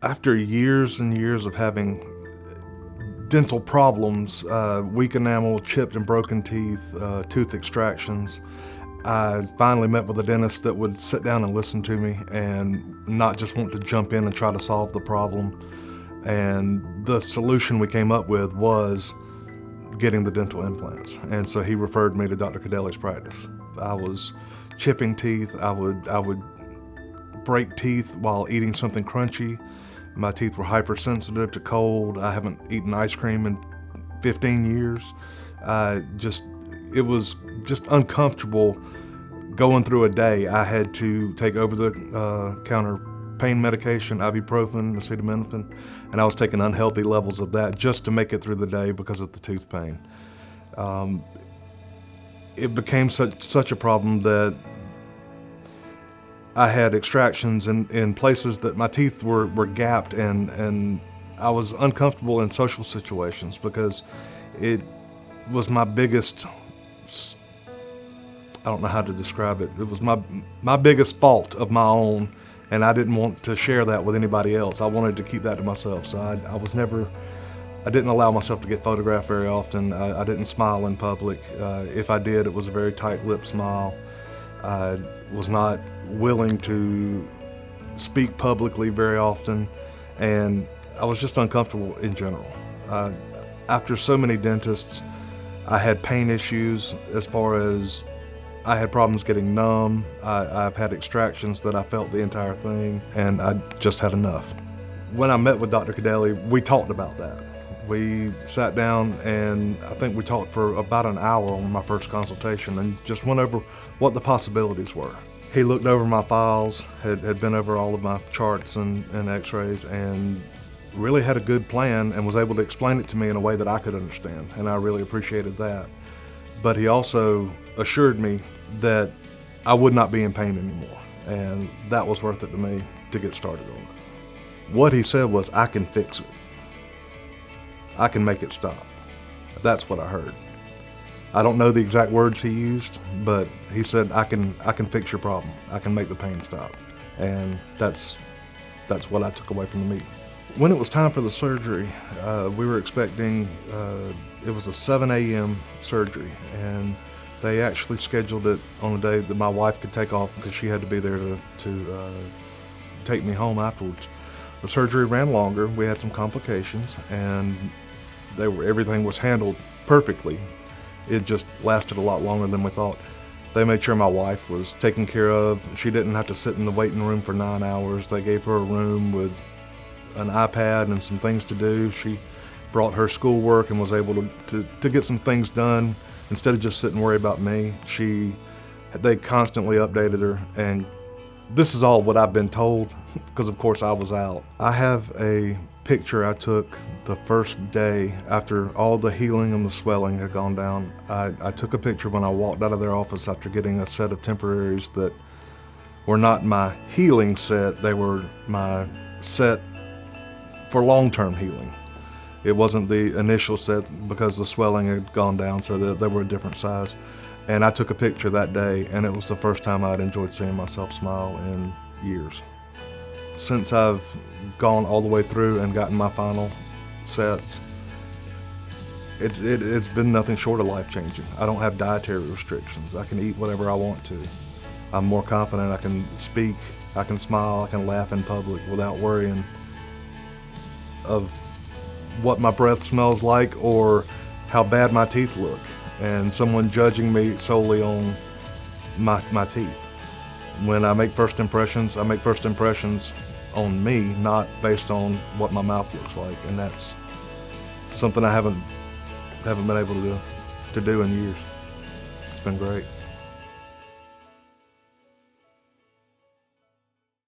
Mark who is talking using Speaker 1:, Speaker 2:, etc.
Speaker 1: After years and years of having dental problems, weak enamel, chipped and broken teeth, tooth extractions, I finally met with a dentist that would sit down and listen to me and not just want to jump in and try to solve the problem. And the solution we came up with was getting the dental implants. And so he referred me to Dr. Codelli's practice. I was chipping teeth. I would break teeth while eating something crunchy. My teeth were hypersensitive to cold. I haven't eaten ice cream in 15 years. It was just uncomfortable going through a day. I had to take over-the-counter pain medication, ibuprofen, acetaminophen, and I was taking unhealthy levels of that just to make it through the day because of the tooth pain. It became such a problem that I had extractions in places that my teeth were gapped, and I was uncomfortable in social situations because it was my biggest, I don't know how to describe it. It was my biggest fault of my own, and I didn't want to share that with anybody else. I wanted to keep that to myself. So I didn't allow myself to get photographed very often. I didn't smile in public. If I did, it was a very tight-lipped smile. I was not willing to speak publicly very often, and I was just uncomfortable in general. After so many dentists, I had pain issues as far as I had problems getting numb. I've had extractions that I felt the entire thing, and I just had enough. When I met with Dr. Codelli, we talked about that. We sat down, and I think we talked for about an hour on my first consultation and just went over what the possibilities were. He looked over my files, had been over all of my charts and x-rays, and really had a good plan and was able to explain it to me in a way that I could understand, and I really appreciated that. But he also assured me that I would not be in pain anymore, and that was worth it to me to get started on it. What he said was, I can fix it. I can make it stop. That's what I heard. I don't know the exact words he used, but he said, I can fix your problem. I can make the pain stop. And that's what I took away from the meeting. When it was time for the surgery, we were expecting, it was a 7 a.m. surgery, and they actually scheduled it on a day that my wife could take off because she had to be there to take me home afterwards. The surgery ran longer. We had some complications, and everything was handled perfectly. It just lasted a lot longer than we thought. They made sure my wife was taken care of. She didn't have to sit in the waiting room for 9 hours. They gave her a room with an iPad and some things to do. She brought her schoolwork and was able to get some things done instead of just sit and worry about me. They constantly updated her, and this is all what I've been told because of course I was out. I have a picture I took the first day after all the healing and the swelling had gone down. I took a picture when I walked out of their office after getting a set of temporaries that were not my healing set, they were my set for long-term healing. It wasn't the initial set because the swelling had gone down, so they were a different size. And I took a picture that day, and it was the first time I'd enjoyed seeing myself smile in years. Since I've gone all the way through and gotten my final sets, it's been nothing short of life-changing. I don't have dietary restrictions. I can eat whatever I want to. I'm more confident. I can speak, I can smile, I can laugh in public without worrying of what my breath smells like or how bad my teeth look, and someone judging me solely on my teeth. When I make first impressions, I make first impressions on me, not based on what my mouth looks like, and that's something I haven't been able to do in years. It's been great.